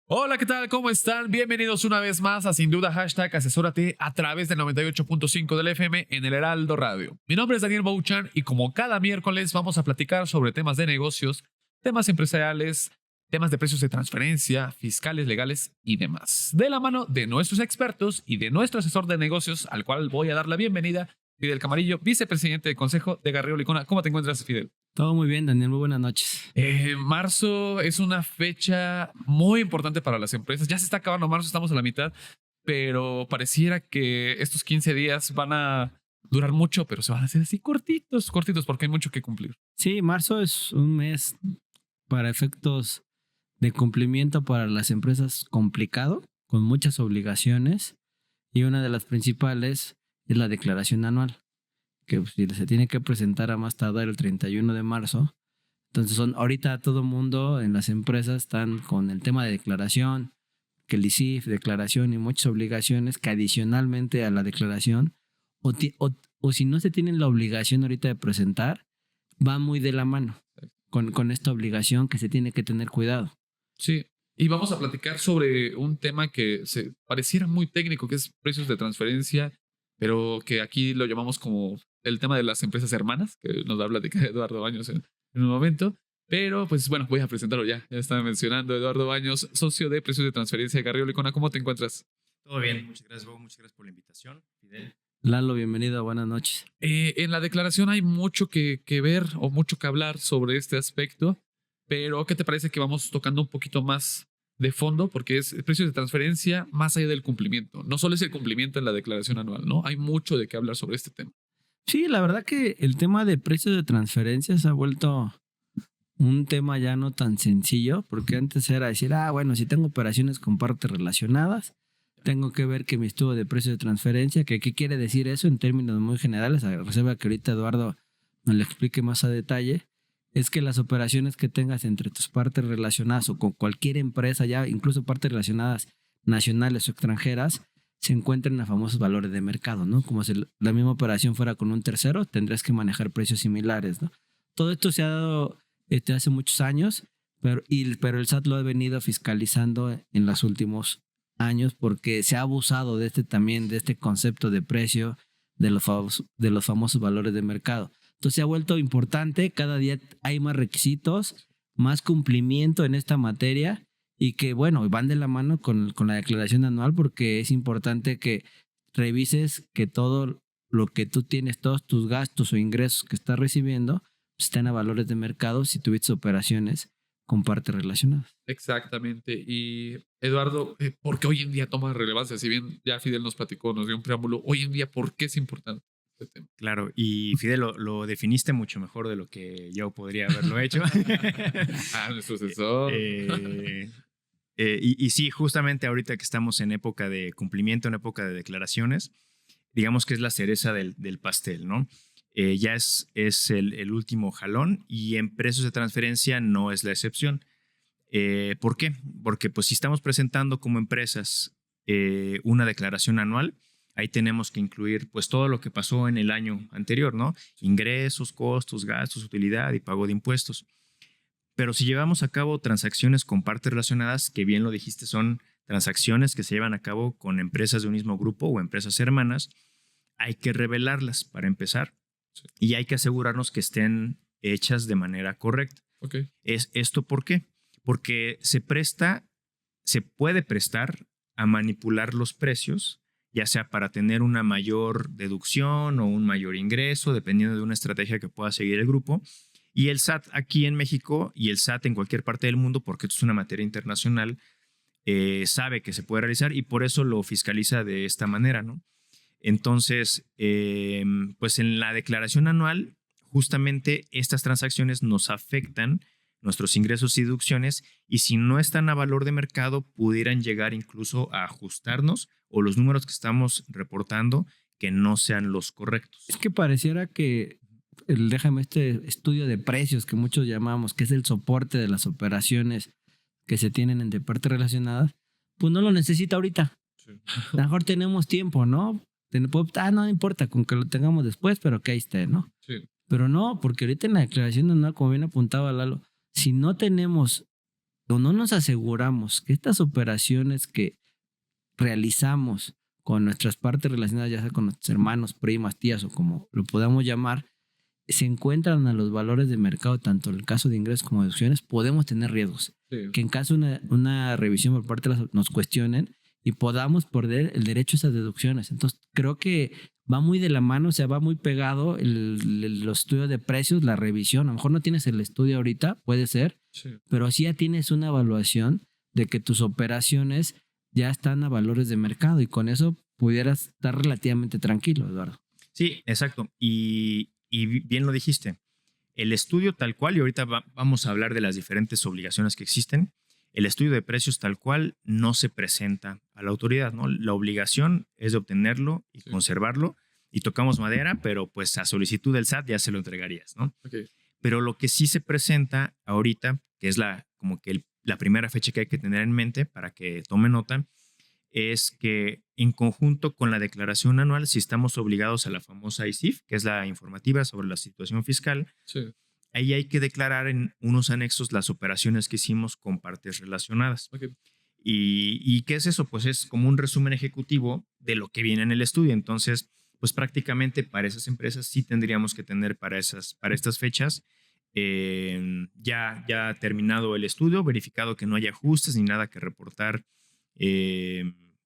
Hola, ¿qué tal? ¿Cómo están? Bienvenidos una vez más a Sin Duda Hashtag Asesórate a través del 98.5 del FM en el Heraldo Radio. Mi nombre es Daniel Bouchan y como cada miércoles vamos a platicar sobre temas de negocios, temas empresariales, temas de precios de transferencia, fiscales, legales y demás. De la mano de nuestros expertos y de nuestro asesor de negocios, al cual voy a dar la bienvenida, Fidel Camarillo, vicepresidente del Consejo de Garrido Licona. ¿Cómo te encuentras, Fidel? Todo muy bien, Daniel. Muy buenas noches. Marzo es una fecha muy importante para las empresas. Ya se está acabando marzo, estamos a la mitad, pero pareciera que estos 15 días van a durar mucho, pero se van a hacer así cortitos, cortitos, porque hay mucho que cumplir. Sí, marzo es un mes para efectos de cumplimiento para las empresas complicado, con muchas obligaciones, y una de las principales es la declaración anual, que se tiene que presentar a más tardar el 31 de marzo. Entonces ahorita todo el mundo en las empresas están con el tema de declaración, que el ISIF, declaración y muchas obligaciones que adicionalmente a la declaración, o si no se tienen la obligación ahorita de presentar, va muy de la mano con esta obligación que se tiene que tener cuidado. Sí, y vamos a platicar sobre un tema que se pareciera muy técnico, que es precios de transferencia, pero que aquí lo llamamos como el tema de las empresas hermanas, que nos va a platicar Eduardo Baños en un momento. Pero pues bueno, voy a presentarlo ya. Ya estaba mencionando Eduardo Baños, socio de precios de transferencia de Garrido Licona. ¿Cómo te encuentras? Todo bien, muchas gracias, Bob. Muchas gracias por la invitación, Fidel. Lalo, bienvenido, buenas noches. En la declaración hay mucho que ver o mucho que hablar sobre este aspecto, pero ¿qué te parece que vamos tocando un poquito más de fondo? Porque es precios de transferencia más allá del cumplimiento. No solo es el cumplimiento en la declaración anual, ¿no? Hay mucho de qué hablar sobre este tema. Sí, la verdad que el tema de precios de transferencia se ha vuelto un tema ya no tan sencillo, porque antes era decir, bueno, si tengo operaciones con partes relacionadas, tengo que ver que mi estudio de precio de transferencia, que qué quiere decir eso en términos muy generales, a reserva que ahorita Eduardo nos lo explique más a detalle, es que las operaciones que tengas entre tus partes relacionadas o con cualquier empresa, ya incluso partes relacionadas nacionales o extranjeras, se encuentran a famosos valores de mercado, ¿no? Como si la misma operación fuera con un tercero, tendrás que manejar precios similares, ¿no? Todo esto se ha dado hace muchos años, pero el SAT lo ha venido fiscalizando en los últimos años porque se ha abusado de este concepto de precio de los famosos valores de mercado. Entonces se ha vuelto importante, cada día hay más requisitos, más cumplimiento en esta materia y que bueno, van de la mano con la declaración anual porque es importante que revises que todo lo que tú tienes, todos tus gastos o ingresos que estás recibiendo están a valores de mercado si tuviste operaciones con partes relacionadas. Exactamente. Y Eduardo, ¿por qué hoy en día toma relevancia? Si bien ya Fidel nos platicó, nos dio un preámbulo, hoy en día, ¿por qué es importante este tema? Claro, y Fidel lo definiste mucho mejor de lo que yo podría haberlo hecho. Nuestro asesor. Y sí, justamente ahorita que estamos en época de cumplimiento, en época de declaraciones, digamos que es la cereza del pastel, ¿no? Ya es el último jalón y en precios de transferencia no es la excepción. ¿Por qué? Porque pues si estamos presentando como empresas una declaración anual, ahí tenemos que incluir pues todo lo que pasó en el año anterior, ¿no? Ingresos, costos, gastos, utilidad y pago de impuestos. Pero si llevamos a cabo transacciones con partes relacionadas, que bien lo dijiste, son transacciones que se llevan a cabo con empresas de un mismo grupo o empresas hermanas, hay que revelarlas para empezar. Y hay que asegurarnos que estén hechas de manera correcta. Okay. ¿Esto por qué? Porque se puede prestar a manipular los precios, ya sea para tener una mayor deducción o un mayor ingreso, dependiendo de una estrategia que pueda seguir el grupo. Y el SAT aquí en México y el SAT en cualquier parte del mundo, porque esto es una materia internacional, sabe que se puede realizar y por eso lo fiscaliza de esta manera, ¿no? Entonces, pues en la declaración anual, justamente estas transacciones nos afectan nuestros ingresos y deducciones y si no están a valor de mercado, pudieran llegar incluso a ajustarnos o los números que estamos reportando que no sean los correctos. Es que pareciera que déjame este estudio de precios que muchos llamamos, que es el soporte de las operaciones que se tienen entre partes relacionadas, pues no lo necesita ahorita. Sí. A lo mejor tenemos tiempo, ¿no? No importa, con que lo tengamos después, pero que ahí esté, ¿no? Sí. Pero no, porque ahorita en la declaración anual, como bien apuntaba Lalo, si no tenemos o no nos aseguramos que estas operaciones que realizamos con nuestras partes relacionadas, ya sea con nuestros hermanos, primas, tías o como lo podamos llamar, se encuentran a los valores de mercado, tanto en el caso de ingresos como de deducciones, podemos tener riesgos. Sí. Que en caso de una revisión por parte de nos cuestionen y podamos perder el derecho a esas deducciones. Entonces, creo que va muy de la mano, o sea, va muy pegado los estudios de precios, la revisión. A lo mejor no tienes el estudio ahorita, puede ser, Sí. pero sí ya tienes una evaluación de que tus operaciones ya están a valores de mercado y con eso pudieras estar relativamente tranquilo, Eduardo. Sí, exacto. Y bien lo dijiste. El estudio tal cual, y ahorita vamos a hablar de las diferentes obligaciones que existen, el estudio de precios tal cual no se presenta a la autoridad, ¿no? La obligación es de obtenerlo y conservarlo, y tocamos madera, pero pues a solicitud del SAT ya se lo entregarías, ¿no? Okay. Pero lo que sí se presenta ahorita, que es como que la primera fecha que hay que tener en mente para que tome nota, es que en conjunto con la declaración anual, si estamos obligados a la famosa ICIF, que es la informativa sobre la situación fiscal, Sí. ahí hay que declarar en unos anexos las operaciones que hicimos con partes relacionadas. Okay. ¿Y qué es eso? Pues es como un resumen ejecutivo de lo que viene en el estudio. Entonces, pues prácticamente para esas empresas sí tendríamos que tener para estas fechas ya terminado el estudio, verificado que no hay ajustes ni nada que reportar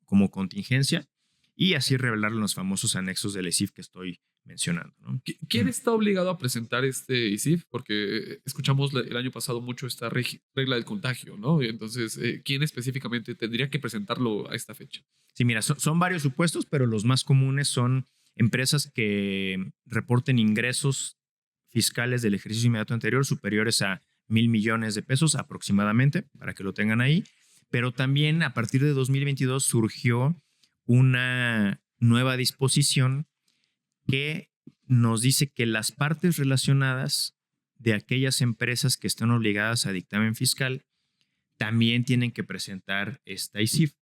como contingencia, y así revelar los famosos anexos del ESIF que estoy mencionando, ¿no? ¿Quién está obligado a presentar este ICIF? Porque escuchamos el año pasado mucho esta regla del contagio, ¿no? Y entonces, ¿quién específicamente tendría que presentarlo a esta fecha? Sí, mira, son varios supuestos, pero los más comunes son empresas que reporten ingresos fiscales del ejercicio inmediato anterior superiores a 1,000 millones de pesos aproximadamente, para que lo tengan ahí. Pero también a partir de 2022 surgió una nueva disposición que nos dice que las partes relacionadas de aquellas empresas que están obligadas a dictamen fiscal también tienen que presentar esta ICIF.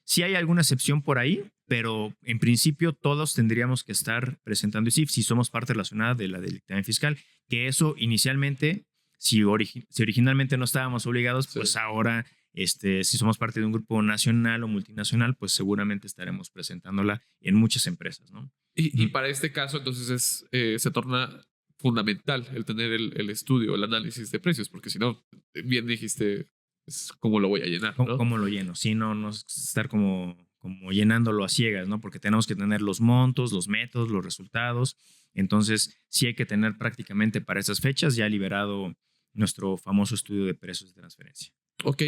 Sí hay alguna excepción por ahí, pero en principio todos tendríamos que estar presentando ICIF si somos parte relacionada de la del dictamen fiscal, que eso inicialmente, si originalmente no estábamos obligados, pues sí. Ahora si somos parte de un grupo nacional o multinacional, pues seguramente estaremos presentándola en muchas empresas, ¿no? Y para este caso, entonces, se torna fundamental el tener el estudio, el análisis de precios, porque si no, bien dijiste, ¿cómo lo voy a llenar? ¿No? ¿Cómo lo lleno? Sí, no estar como llenándolo a ciegas, ¿no? Porque tenemos que tener los montos, los métodos, los resultados. Entonces, sí hay que tener prácticamente para esas fechas ya liberado nuestro famoso estudio de precios de transferencia. Ok.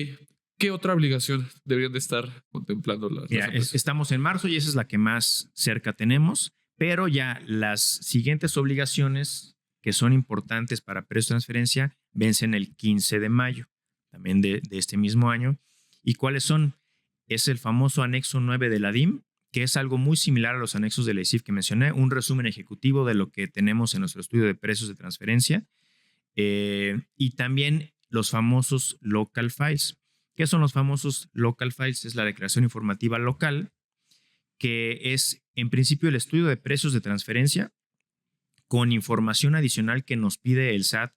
¿Qué otra obligación deberían de estar contemplando las empresas? Estamos en marzo y esa es la que más cerca tenemos, pero ya las siguientes obligaciones que son importantes para precios de transferencia vencen el 15 de mayo, también de este mismo año. ¿Y cuáles son? Es el famoso anexo 9 de la DIM, que es algo muy similar a los anexos de la ICIF que mencioné, un resumen ejecutivo de lo que tenemos en nuestro estudio de precios de transferencia, y también los famosos local files. ¿Qué son los famosos local files? Es la declaración informativa local, que es en principio el estudio de precios de transferencia con información adicional que nos pide el SAT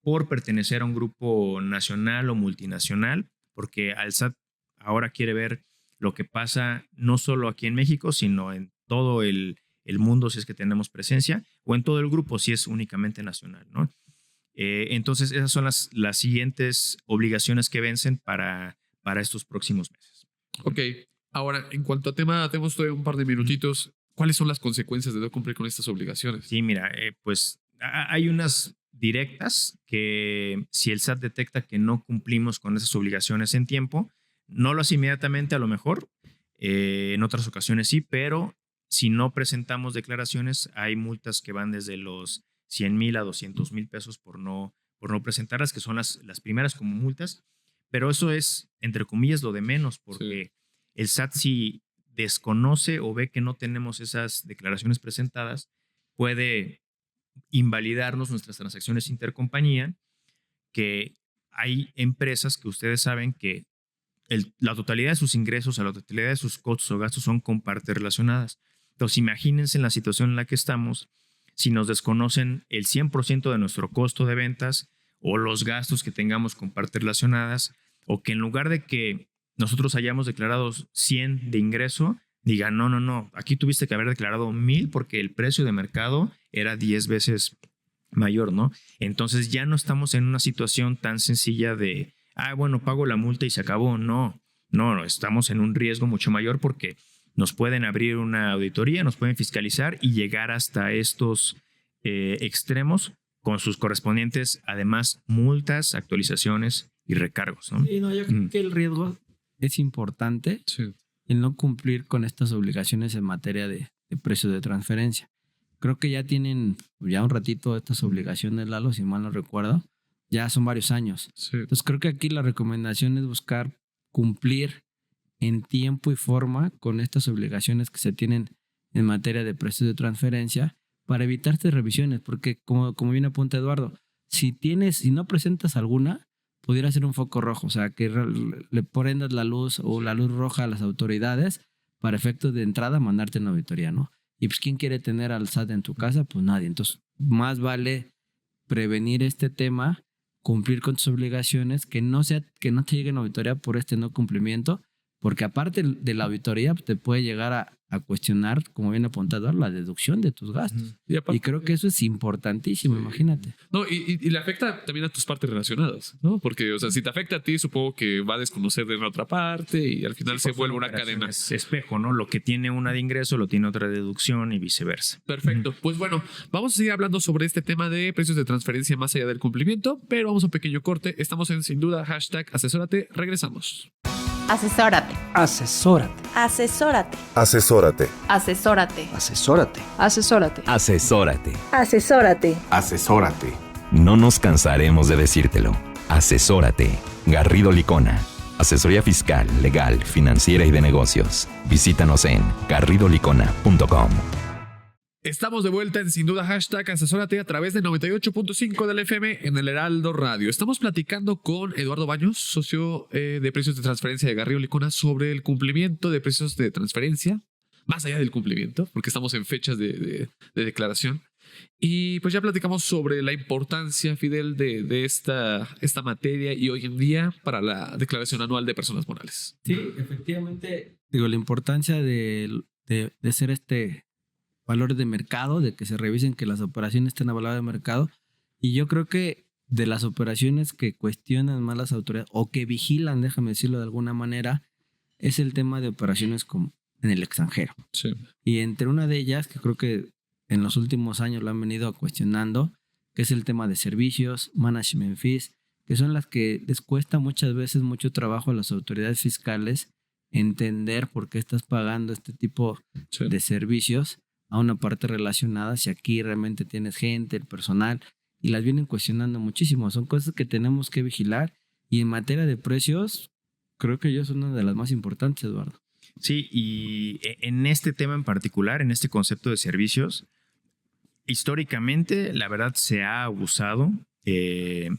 por pertenecer a un grupo nacional o multinacional, porque al SAT ahora quiere ver lo que pasa no solo aquí en México, sino en todo el mundo si es que tenemos presencia, o en todo el grupo si es únicamente nacional, ¿no? Entonces esas son las siguientes obligaciones que vencen para estos próximos meses. Ok, ahora en cuanto a tema, tenemos todavía un par de minutitos. ¿Cuáles son las consecuencias de no cumplir con estas obligaciones? Sí, mira, pues hay unas directas que si el SAT detecta que no cumplimos con esas obligaciones en tiempo, no lo hace inmediatamente a lo mejor, en otras ocasiones sí, pero si no presentamos declaraciones hay multas que van desde los 100,000 a 200,000 pesos por no presentarlas, que son las primeras como multas, pero eso es, entre comillas, lo de menos, porque el SAT si desconoce o ve que no tenemos esas declaraciones presentadas, puede invalidarnos nuestras transacciones intercompañía, que hay empresas que ustedes saben que la totalidad de sus ingresos, a la totalidad de sus costos o gastos son con partes relacionadas. Entonces, imagínense en la situación en la que estamos, si nos desconocen el 100% de nuestro costo de ventas o los gastos que tengamos con partes relacionadas, O que en lugar de que nosotros hayamos declarado 100 de ingreso, digan, no, aquí tuviste que haber declarado 1,000 porque el precio de mercado era 10 veces mayor, ¿no? Entonces ya no estamos en una situación tan sencilla de, bueno, pago la multa y se acabó. No, estamos en un riesgo mucho mayor porque nos pueden abrir una auditoría, nos pueden fiscalizar y llegar hasta estos extremos con sus correspondientes, además, multas, actualizaciones y recargos, ¿no? Sí, no, yo creo que el riesgo es importante, el no cumplir con estas obligaciones en materia de precios de transferencia. Creo que ya tienen un ratito estas obligaciones, Lalo, si mal no recuerdo. Ya son varios años. Sí. Entonces creo que aquí la recomendación es buscar cumplir en tiempo y forma con estas obligaciones que se tienen en materia de precios de transferencia para evitar estas revisiones. Porque como bien apunta Eduardo, si no presentas alguna, pudiera ser un foco rojo. O sea, que le prendas la luz o la luz roja a las autoridades para efectos de entrada mandarte una auditoría, ¿no? Y pues, ¿quién quiere tener al SAT en tu casa? Pues nadie. Entonces, más vale prevenir este tema, cumplir con tus obligaciones, que no te llegue una auditoría por este no cumplimiento, porque aparte de la auditoría te puede llegar a cuestionar, como bien apuntado, la deducción de tus gastos. Y creo que eso es importantísimo, imagínate. No, y le afecta también a tus partes relacionadas, ¿no? Porque, o sea, si te afecta a ti, supongo que va a desconocer de la otra parte y al final se vuelve una cadena. Es espejo, ¿no? Lo que tiene una de ingreso lo tiene otra de deducción y viceversa. Perfecto. Pues bueno, vamos a seguir hablando sobre este tema de precios de transferencia más allá del cumplimiento, pero vamos a un pequeño corte. Estamos en Sin Duda, #asesórate. Regresamos. Asesórate. Asesórate. Asesórate. Asesórate. Asesórate. Asesórate. Asesórate. Asesórate. Asesórate. Asesórate. No nos cansaremos de decírtelo. Asesórate. Garrido Licona. Asesoría fiscal, legal, financiera y de negocios. Visítanos en garridolicona.com. Estamos de vuelta en Sin Duda #asesórate a través de 98.5 del FM en el Heraldo Radio. Estamos platicando con Eduardo Baños, socio de precios de transferencia de Garrido Licona, sobre el cumplimiento de precios de transferencia, más allá del cumplimiento, porque estamos en fechas de declaración. Y pues ya platicamos sobre la importancia, Fidel, de esta materia y hoy en día para la declaración anual de personas morales. Sí, efectivamente, la importancia de ser valores de mercado, de que se revisen que las operaciones estén a valor de mercado. Y yo creo que de las operaciones que cuestionan más las autoridades o que vigilan, déjame decirlo de alguna manera, es el tema de operaciones en el extranjero. Sí. Y entre una de ellas, que creo que en los últimos años lo han venido cuestionando, que es el tema de servicios, management fees, que son las que les cuesta muchas veces mucho trabajo a las autoridades fiscales entender por qué estás pagando este tipo de servicios a una parte relacionada, si aquí realmente tienes gente, el personal, y las vienen cuestionando muchísimo. Son cosas que tenemos que vigilar y en materia de precios, creo que yo son una de las más importantes, Eduardo. Sí, y en este tema en particular, en este concepto de servicios, históricamente, la verdad, se ha abusado de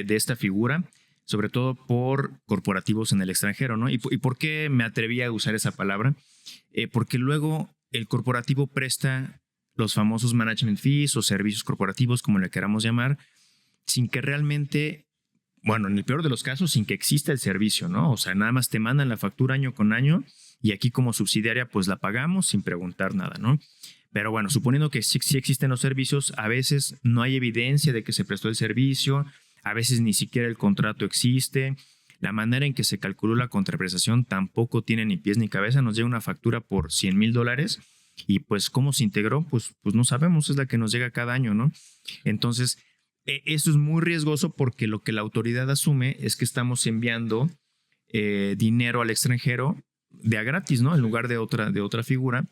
esta figura, sobre todo por corporativos en el extranjero, ¿no? ¿Y por qué me atreví a usar esa palabra? Porque luego el corporativo presta los famosos management fees o servicios corporativos, como le queramos llamar, sin que realmente, bueno, en el peor de los casos, sin que exista el servicio, ¿no? O sea, nada más te mandan la factura año con año y aquí como subsidiaria pues la pagamos sin preguntar nada, ¿no? Pero bueno, suponiendo que sí existen los servicios, a veces no hay evidencia de que se prestó el servicio, a veces ni siquiera el contrato existe. La manera en que se calculó la contraprestación tampoco tiene ni pies ni cabeza. Nos llega una factura por $100,000 y pues cómo se integró, pues no sabemos, es la que nos llega cada año, ¿no? Entonces, eso es muy riesgoso porque lo que la autoridad asume es que estamos enviando dinero al extranjero de a gratis, ¿no? En lugar de otra figura.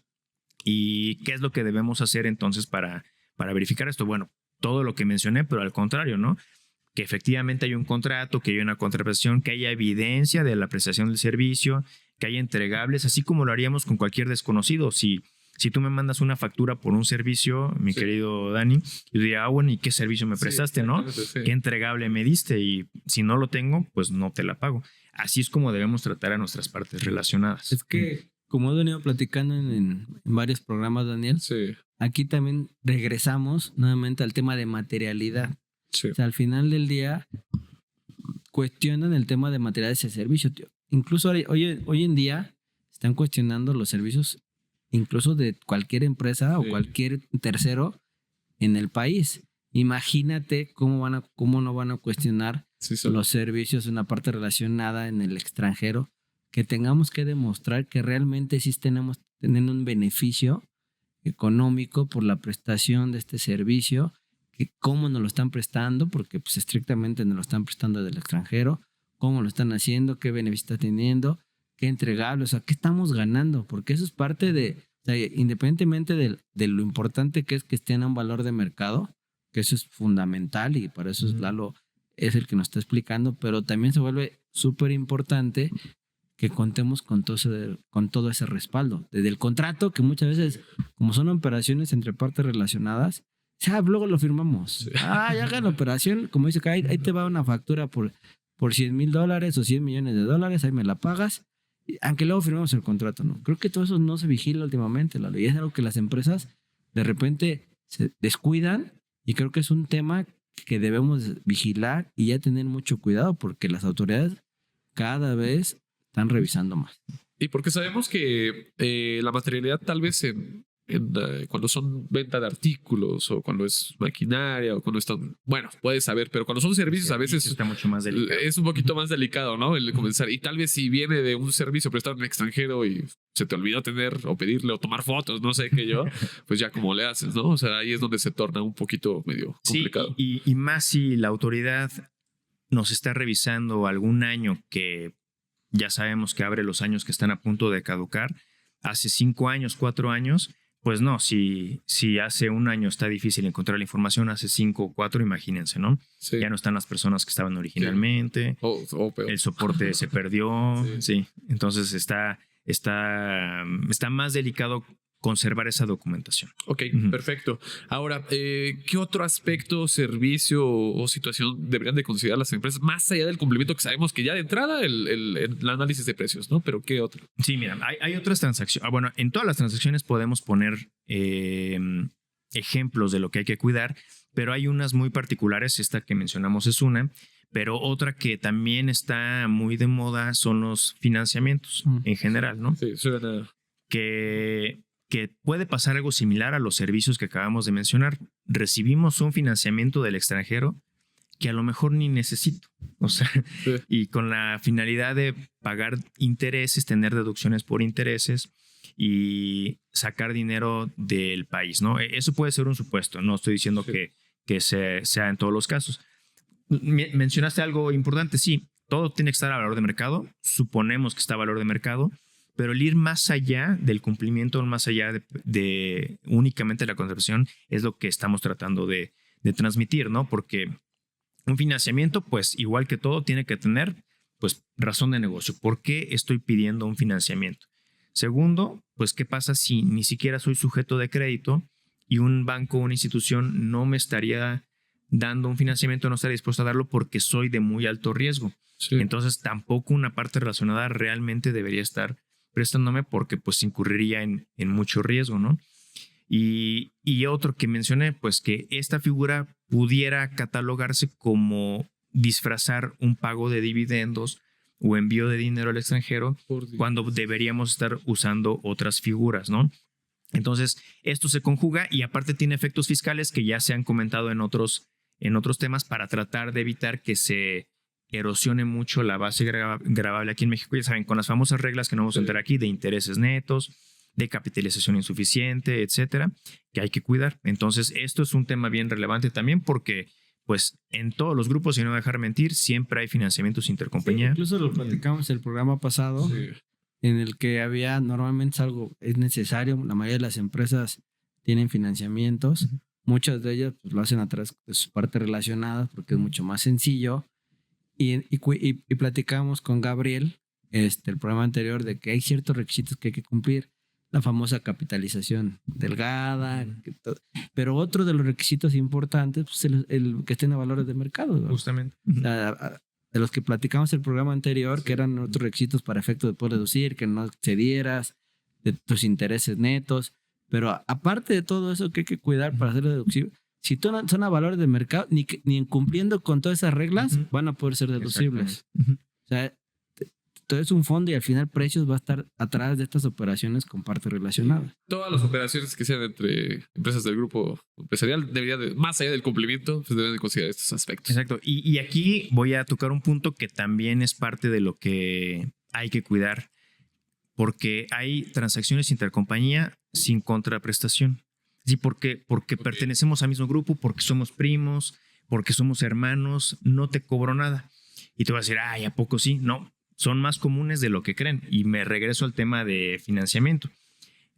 ¿Y qué es lo que debemos hacer entonces para verificar esto? Bueno, todo lo que mencioné, pero al contrario, ¿no? Que efectivamente hay un contrato, que hay una contraprestación, que haya evidencia de la prestación del servicio, que haya entregables, así como lo haríamos con cualquier desconocido. Si tú me mandas una factura por un servicio, mi querido Dani, yo diría, bueno, ¿y qué servicio me prestaste, no? Sí. ¿Qué entregable me diste? Y si no lo tengo, pues no te la pago. Así es como debemos tratar a nuestras partes relacionadas. Es que, como he venido platicando en varios programas, Daniel, aquí también regresamos nuevamente al tema de materialidad. Sí. O sea, al final del día, cuestionan el tema de materiales de servicio, tío. Incluso hoy en día están cuestionando los servicios incluso de cualquier empresa o cualquier tercero en el país. Imagínate cómo no van a cuestionar los servicios, una parte relacionada en el extranjero, que tengamos que demostrar que realmente sí tenemos teniendo un beneficio económico por la prestación de este servicio, que cómo nos lo están prestando, porque pues estrictamente nos lo están prestando del extranjero, cómo lo están haciendo, qué beneficio está teniendo, qué entregable, o sea, qué estamos ganando, porque eso es parte de, o sea, independientemente de lo importante que es que estén a un valor de mercado, que eso es fundamental y para eso Lalo es el que nos está explicando, pero también se vuelve súper importante que contemos con todo ese respaldo. Desde el contrato, que muchas veces, como son operaciones entre partes relacionadas, luego lo firmamos. Sí. Ya haga la operación, como dice que ahí te va una factura por $100,000 o $100 millones, ahí me la pagas, aunque luego firmamos el contrato, ¿no? Creo que todo eso no se vigila últimamente, Lalo, y es algo que las empresas de repente se descuidan, y creo que es un tema que debemos vigilar y ya tener mucho cuidado, porque las autoridades cada vez están revisando más. Y porque sabemos que la materialidad tal vez cuando son venta de artículos o cuando es maquinaria o cuando están, bueno, puedes saber, pero cuando son servicios a veces está mucho más delicado. Es un poquito más delicado, ¿no? El comenzar. Y tal vez si viene de un servicio prestado en el extranjero y se te olvidó tener o pedirle o tomar fotos, no sé qué yo, pues ya como le haces, ¿no? O sea, ahí es donde se torna un poquito medio complicado. Sí, y más si la autoridad nos está revisando algún año que ya sabemos que abre los años que están a punto de caducar, hace 5 años, 4 años, pues no, si hace un año está difícil encontrar la información, hace 5 o 4, imagínense, ¿no? Sí. Ya no están las personas que estaban originalmente, o peor. El soporte se perdió, sí. Entonces está más delicado conservar esa documentación. Ok, perfecto. Ahora, ¿qué otro aspecto, servicio o situación deberían de considerar las empresas más allá del cumplimiento que sabemos que ya de entrada el análisis de precios, ¿no? Pero ¿qué otro? Sí, mira, hay otras transacciones. Bueno, en todas las transacciones podemos poner ejemplos de lo que hay que cuidar, pero hay unas muy particulares. Esta que mencionamos es una, pero otra que también está muy de moda son los financiamientos en general, ¿no? Sí, suena. Que puede pasar algo similar a los servicios que acabamos de mencionar. Recibimos un financiamiento del extranjero que a lo mejor ni necesito. O sea, sí. Y con la finalidad de pagar intereses, tener deducciones por intereses y sacar dinero del país, ¿no? Eso puede ser un supuesto. No estoy diciendo que sea en todos los casos. Mencionaste algo importante. Sí, todo tiene que estar a valor de mercado. Suponemos que está a valor de mercado. Pero el ir más allá del cumplimiento, más allá de únicamente la conservación, es lo que estamos tratando de transmitir, ¿no? Porque un financiamiento, pues igual que todo, tiene que tener pues razón de negocio. ¿Por qué estoy pidiendo un financiamiento? Segundo, pues ¿qué pasa si ni siquiera soy sujeto de crédito y un banco o una institución no me estaría dando un financiamiento, no estaría dispuesto a darlo porque soy de muy alto riesgo? Sí. Entonces tampoco una parte relacionada realmente debería estar prestándome porque pues incurriría en mucho riesgo, ¿no? Y otro que mencioné, pues que esta figura pudiera catalogarse como disfrazar un pago de dividendos o envío de dinero al extranjero cuando deberíamos estar usando otras figuras, ¿no? Entonces, esto se conjuga y aparte tiene efectos fiscales que ya se han comentado en otros temas para tratar de evitar que se erosione mucho la base gravable aquí en México. Ya saben, con las famosas reglas que no vamos a entrar aquí de intereses netos, de capitalización insuficiente, etcétera, que hay que cuidar. Entonces, esto es un tema bien relevante también porque, pues, en todos los grupos, y no dejar mentir, siempre hay financiamientos intercompañía. Sí, incluso lo platicamos el programa pasado, en el que había, normalmente es necesario, la mayoría de las empresas tienen financiamientos, muchas de ellas pues, lo hacen a través de sus partes relacionadas porque es mucho más sencillo. Y platicamos con Gabriel, el programa anterior, de que hay ciertos requisitos que hay que cumplir. La famosa capitalización delgada. Pero otro de los requisitos importantes es pues, el que estén a valores de mercado, ¿no? Justamente. De los que platicamos el programa anterior, que eran otros requisitos para efecto de poder deducir, que no excedieras de tus intereses netos. Pero aparte de todo eso que hay que cuidar para hacer deductible, Si son a valores de mercado, ni cumpliendo con todas esas reglas, Ujú. van a poder ser deducibles. Exactamente. Ujú. O sea, todo es un fondo y al final precios va a estar atrás de estas operaciones con partes relacionadas. Todas las operaciones que sean entre empresas del grupo empresarial debería de, más allá del cumplimiento, pues deben de considerar estos aspectos. Exacto. Y aquí voy a tocar un punto que también es parte de lo que hay que cuidar, porque hay transacciones intercompañía sin contraprestación. Sí, porque pertenecemos al mismo grupo, porque somos primos, porque somos hermanos, no te cobro nada. Y te vas a decir, ay, ¿a poco sí? No, son más comunes de lo que creen. Y me regreso al tema de financiamiento.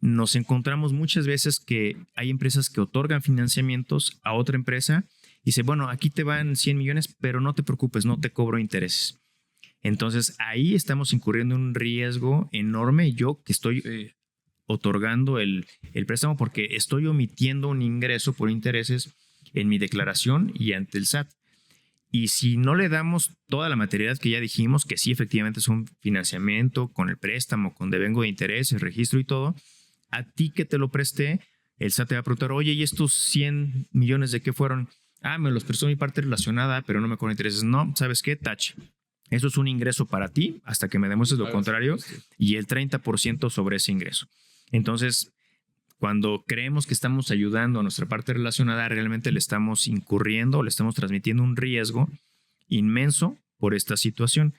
Nos encontramos muchas veces que hay empresas que otorgan financiamientos a otra empresa y dice, bueno, aquí te van 100 millones, pero no te preocupes, no te cobro intereses. Entonces ahí estamos incurriendo en un riesgo enorme. Yo que estoy otorgando el préstamo porque estoy omitiendo un ingreso por intereses en mi declaración y ante el SAT. Y si no le damos toda la materialidad que ya dijimos, que sí efectivamente es un financiamiento con el préstamo, con devengo de intereses, registro y todo, a ti que te lo presté, el SAT te va a preguntar, oye, ¿y estos 100 millones de qué fueron? Ah, me los prestó mi parte relacionada, pero no me cobra intereses. No, ¿sabes qué? Tache. Eso es un ingreso para ti hasta que me demuestres lo contrario y el 30% sobre ese ingreso. Entonces, cuando creemos que estamos ayudando a nuestra parte relacionada, realmente le estamos incurriendo, le estamos transmitiendo un riesgo inmenso por esta situación.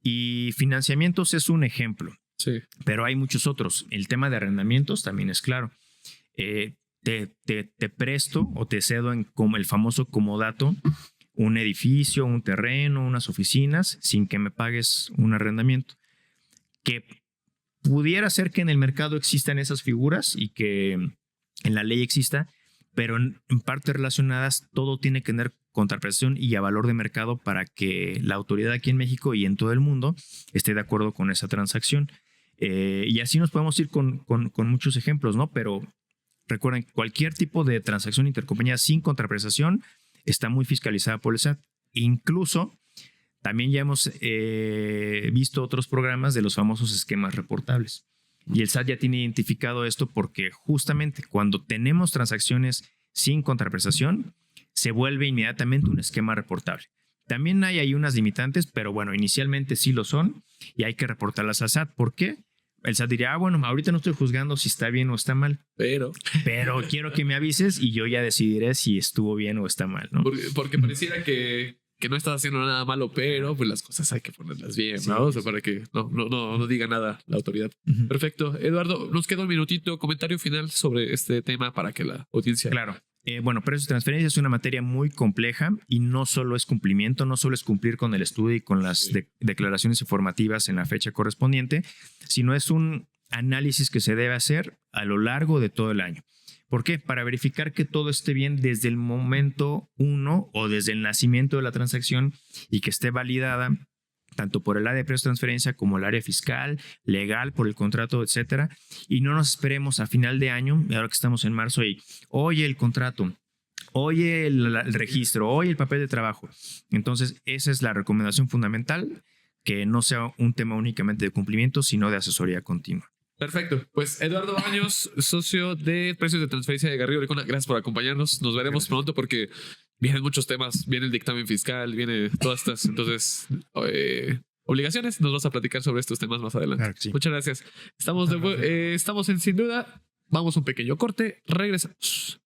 Y financiamientos es un ejemplo, Sí. pero hay muchos otros. El tema de arrendamientos también es claro. Te presto o te cedo en como el famoso comodato un edificio, un terreno, unas oficinas, sin que me pagues un arrendamiento. Que pudiera ser que en el mercado existan esas figuras y que en la ley exista, pero en partes relacionadas todo tiene que tener contraprestación y a valor de mercado para que la autoridad aquí en México y en todo el mundo esté de acuerdo con esa transacción. Y así nos podemos ir con muchos ejemplos, ¿no? Pero recuerden, cualquier tipo de transacción intercompañía sin contraprestación está muy fiscalizada por el SAT. Incluso también ya hemos visto otros programas de los famosos esquemas reportables. Y el SAT ya tiene identificado esto porque justamente cuando tenemos transacciones sin contraprestación, se vuelve inmediatamente un esquema reportable. También hay ahí unas limitantes, pero bueno, inicialmente sí lo son y hay que reportarlas al SAT. ¿Por qué? El SAT diría, bueno, ahorita no estoy juzgando si está bien o está mal, Pero quiero que me avises y yo ya decidiré si estuvo bien o está mal, ¿no? porque pareciera que no estás haciendo nada malo, pero pues las cosas hay que ponerlas bien, ¿no? O sea, para que no diga nada la autoridad. Ujú. Perfecto. Eduardo, nos queda un minutito, comentario final sobre este tema para que la audiencia... Claro. Bueno, precios de transferencia es una materia muy compleja y no solo es cumplimiento, no solo es cumplir con el estudio y con las declaraciones informativas en la fecha correspondiente, sino es un análisis que se debe hacer a lo largo de todo el año. ¿Por qué? Para verificar que todo esté bien desde el momento 1 o desde el nacimiento de la transacción y que esté validada tanto por el área de precios de transferencia como el área fiscal, legal, por el contrato, etcétera. Y no nos esperemos a final de año, ahora que estamos en marzo, y oye el contrato, oye el registro, oye el papel de trabajo. Entonces, esa es la recomendación fundamental, que no sea un tema únicamente de cumplimiento, sino de asesoría continua. Perfecto. Pues Eduardo Baños, socio de precios de transferencia de Garrido Licona, gracias por acompañarnos. Nos veremos pronto porque vienen muchos temas. Viene el dictamen fiscal, viene todas estas obligaciones. Nos vas a platicar sobre estos temas más adelante. Claro que sí. Muchas gracias. Estamos en Sin Duda. Vamos a un pequeño corte. Regresamos.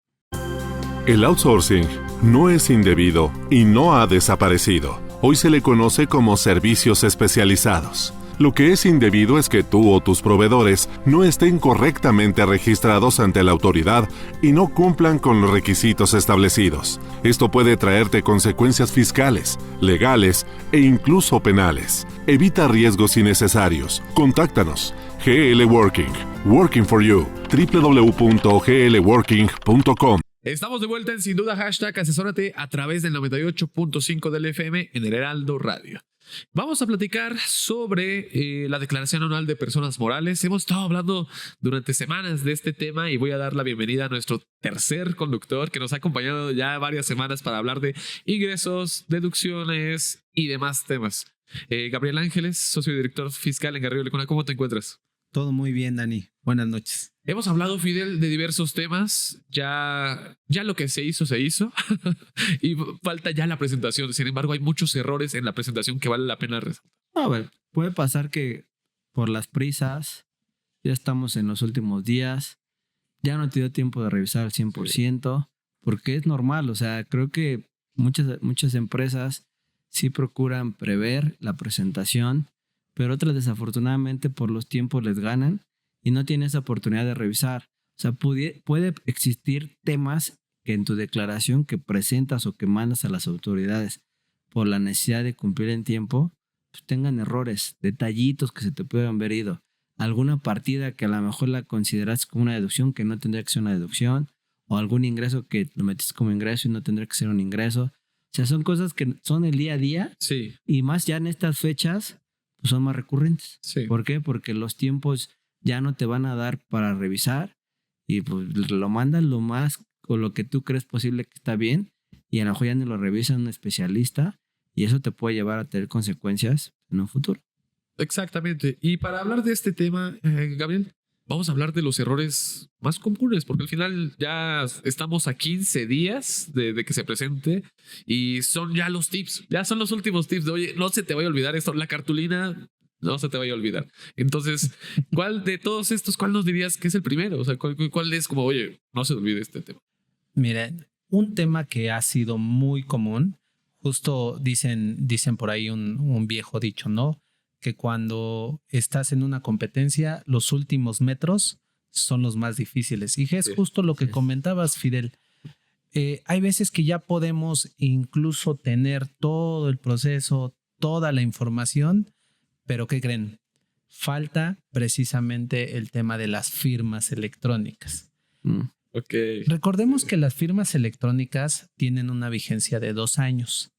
El outsourcing no es indebido y no ha desaparecido. Hoy se le conoce como servicios especializados. Lo que es indebido es que tú o tus proveedores no estén correctamente registrados ante la autoridad y no cumplan con los requisitos establecidos. Esto puede traerte consecuencias fiscales, legales e incluso penales. Evita riesgos innecesarios. Contáctanos. GL Working. Working for you. www.glworking.com. Estamos de vuelta en Sin Duda Hashtag Asesórate a través del 98.5 del FM en el Heraldo Radio. Vamos a platicar sobre la declaración anual de personas morales. Hemos estado hablando durante semanas de este tema y voy a dar la bienvenida a nuestro tercer conductor que nos ha acompañado ya varias semanas para hablar de ingresos, deducciones y demás temas. Gabriel Ángeles, socio y director fiscal en Garrido Licona, ¿cómo te encuentras? Todo muy bien, Dani. Buenas noches. Hemos hablado, Fidel, de diversos temas. Ya lo que se hizo. Y falta ya la presentación. Sin embargo, hay muchos errores en la presentación que vale la pena resaltar. A ver, puede pasar que por las prisas, ya estamos en los últimos días, ya no te dio tiempo de revisar al 100%, porque es normal. O sea, creo que muchas empresas sí procuran prever la presentación, pero otras desafortunadamente por los tiempos les ganan y no tienen esa oportunidad de revisar. O sea, puede existir temas que en tu declaración que presentas o que mandas a las autoridades por la necesidad de cumplir en tiempo, pues tengan errores, detallitos que se te puedan haber ido. Alguna partida que a lo mejor la consideras como una deducción que no tendría que ser una deducción, o algún ingreso que lo metiste como ingreso y no tendría que ser un ingreso. O sea, son cosas que son el día a día. Sí. Y más ya en estas fechas, pues son más recurrentes. Sí. ¿Por qué? Porque los tiempos ya no te van a dar para revisar y pues lo mandas lo más o lo que tú crees posible que está bien y a lo mejor ya ni lo revisa un especialista y eso te puede llevar a tener consecuencias en un futuro. Exactamente. Y para hablar de este tema, Gabriel, vamos a hablar de los errores más comunes, porque al final ya estamos a 15 días de que se presente y son ya los tips, ya son los últimos tips de, oye, no se te vaya a olvidar esto, la cartulina no se te vaya a olvidar. Entonces, ¿cuál de todos estos, cuál nos dirías que es el primero? O sea, ¿cuál es como, oye, no se te olvide este tema? Miren, un tema que ha sido muy común, justo dicen por ahí un viejo dicho, ¿no? Que cuando estás en una competencia, los últimos metros son los más difíciles. Y es justo lo que comentabas, Fidel. Hay veces que ya podemos incluso tener todo el proceso, toda la información, pero ¿qué creen? Falta precisamente el tema de las firmas electrónicas. Okay. Recordemos que las firmas electrónicas tienen una vigencia de 2 años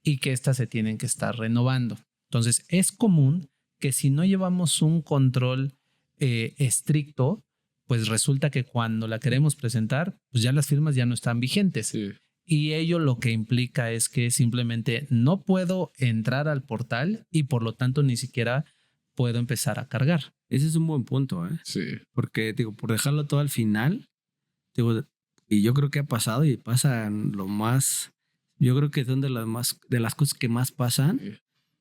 y que estas se tienen que estar renovando. Entonces, es común que si no llevamos un control estricto, pues resulta que cuando la queremos presentar, pues ya las firmas ya no están vigentes. Sí. Y ello lo que implica es que simplemente no puedo entrar al portal y por lo tanto ni siquiera puedo empezar a cargar. Ese es un buen punto, ¿eh? Sí. Porque, digo, por dejarlo todo al final, digo, y yo creo que ha pasado y pasa lo más, yo creo que son de las cosas que más pasan. Sí.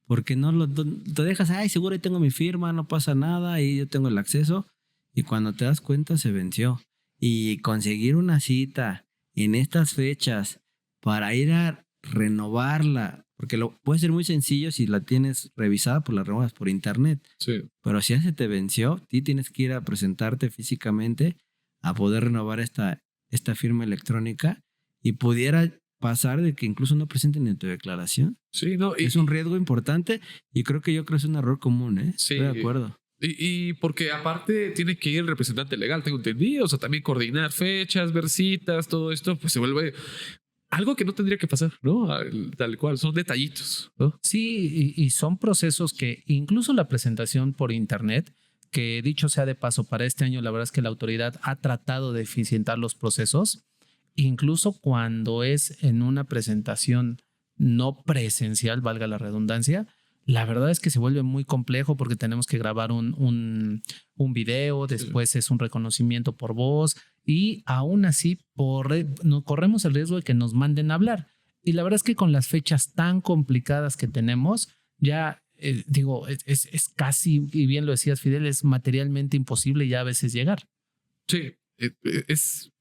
Porque no te dejas, ay, seguro ahí tengo mi firma, no pasa nada, ahí yo tengo el acceso. Y cuando te das cuenta, se venció. Y conseguir una cita en estas fechas para ir a renovarla, porque puede ser muy sencillo si la tienes revisada, pues la renovas por internet. Sí. Pero si ya se te venció, tú tienes que ir a presentarte físicamente a poder renovar esta firma electrónica y pudiera pasar de que incluso no presenten en tu declaración. Sí, no. Es un riesgo importante y creo que es un error común, ¿eh? Sí. Estoy de acuerdo. Y porque aparte tiene que ir el representante legal, tengo entendido, o sea, también coordinar fechas, ver citas, todo esto, pues se vuelve algo que no tendría que pasar, ¿no? Tal cual, son detallitos, ¿no? Sí, y son procesos que incluso la presentación por internet, que dicho sea de paso, para este año la verdad es que la autoridad ha tratado de eficientar los procesos, incluso cuando es en una presentación no presencial, valga la redundancia, la verdad es que se vuelve muy complejo porque tenemos que grabar un video, después es un reconocimiento por voz y aún así no corremos el riesgo de que nos manden a hablar. Y la verdad es que con las fechas tan complicadas que tenemos, ya es casi, y bien lo decías, Fidel, es materialmente imposible ya a veces llegar. Sí,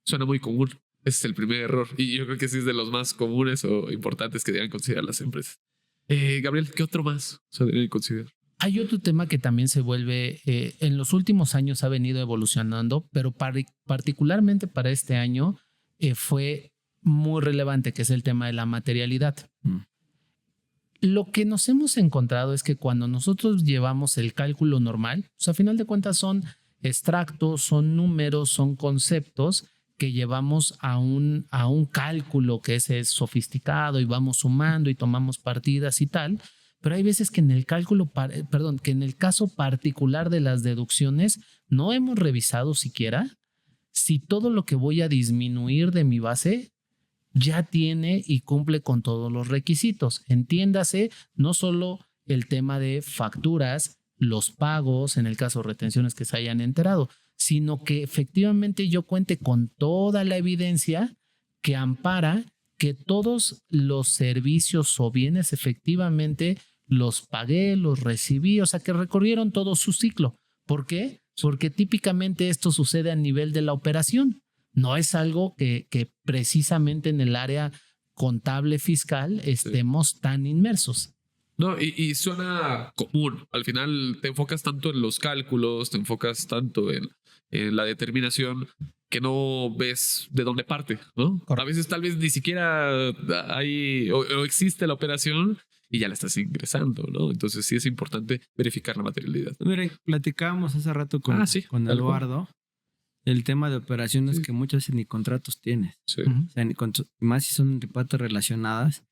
suena muy común. Ese es el primer error. Y yo creo que sí es de los más comunes o importantes que deben considerar las empresas. Gabriel, ¿qué otro más se debe considerar? Hay otro tema que también se vuelve, en los últimos años ha venido evolucionando, pero particularmente para este año fue muy relevante, que es el tema de la materialidad. Lo que nos hemos encontrado es que cuando nosotros llevamos el cálculo normal, pues a final de cuentas son extractos, son números, son conceptos que llevamos a un cálculo que es sofisticado y vamos sumando y tomamos partidas y tal, pero hay veces que en el caso particular de las deducciones no hemos revisado siquiera si todo lo que voy a disminuir de mi base ya tiene y cumple con todos los requisitos. Entiéndase, no solo el tema de facturas, los pagos, en el caso de retenciones que se hayan enterado, sino que efectivamente yo cuente con toda la evidencia que ampara que todos los servicios o bienes efectivamente los pagué, los recibí, o sea, que recorrieron todo su ciclo. ¿Por qué? Porque típicamente esto sucede a nivel de la operación. No es algo que precisamente en el área contable fiscal estemos tan inmersos. No, y suena común. Al final te enfocas tanto en los cálculos, te enfocas tanto en la determinación que no ves de dónde parte, ¿no? Correcto. A veces tal vez ni siquiera hay o existe la operación y ya la estás ingresando, ¿no? Entonces sí es importante verificar la materialidad. Mire, platicábamos hace rato con Sí, con tal cual. Eduardo el tema de operaciones Sí. que muchas veces ni contratos tienes. Sí. O sea, más si son entre partes relacionadas,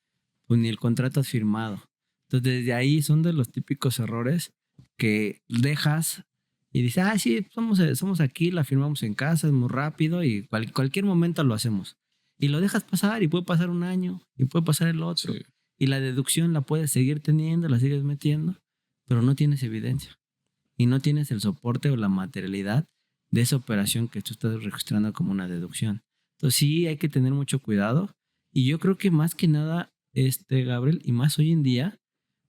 pues ni el contrato has firmado. Entonces, desde ahí son de los típicos errores que dejas y dices, sí, somos aquí, la firmamos en casa, es muy rápido y cualquier momento lo hacemos. Y lo dejas pasar y puede pasar un año y puede pasar el otro. Sí. Y la deducción la puedes seguir teniendo, la sigues metiendo, pero no tienes evidencia. Y no tienes el soporte o la materialidad de esa operación que tú estás registrando como una deducción. Entonces sí hay que tener mucho cuidado. Y yo creo que más que nada, Gabriel, y más hoy en día,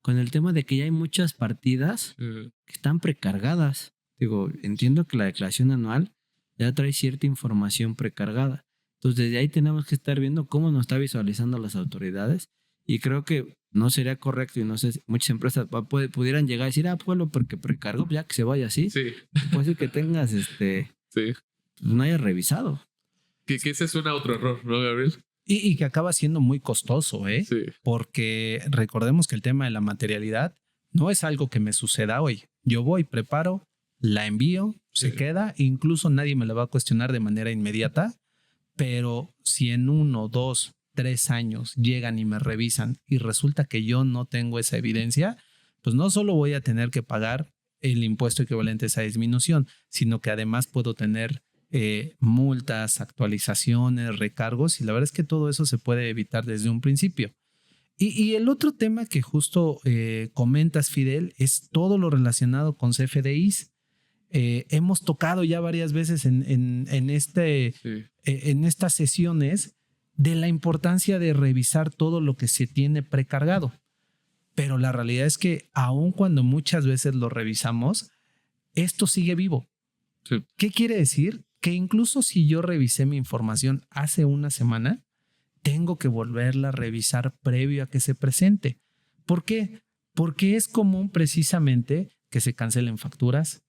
con el tema de que ya hay muchas partidas que están precargadas. Digo, entiendo que la declaración anual ya trae cierta información precargada. Entonces desde ahí tenemos que estar viendo cómo nos está visualizando las autoridades. Y creo que no sería correcto, y no sé, muchas empresas pudieran llegar a decir, pueblo, porque precargó, ya que se vaya así. Sí. Puede ser que tengas, Sí. pues no hayas revisado. Que ese suena a otro error, ¿no, Gabriel? Y que acaba siendo muy costoso, ¿eh? Sí. Porque recordemos que el tema de la materialidad no es algo que me suceda hoy. Yo voy, preparo, la envío, se queda, incluso nadie me la va a cuestionar de manera inmediata, pero si en 1, 2, 3 años llegan y me revisan y resulta que yo no tengo esa evidencia, pues no solo voy a tener que pagar el impuesto equivalente a esa disminución, sino que además puedo tener multas, actualizaciones, recargos, y la verdad es que todo eso se puede evitar desde un principio. Y el otro tema que justo comentas, Fidel, es todo lo relacionado con CFDIs. Hemos tocado ya varias veces en estas sesiones de la importancia de revisar todo lo que se tiene precargado. Pero la realidad es que aun cuando muchas veces lo revisamos, esto sigue vivo. Sí. ¿Qué quiere decir? Que incluso si yo revisé mi información hace una semana, tengo que volverla a revisar previo a que se presente. ¿Por qué? Porque es común precisamente que se cancelen facturas,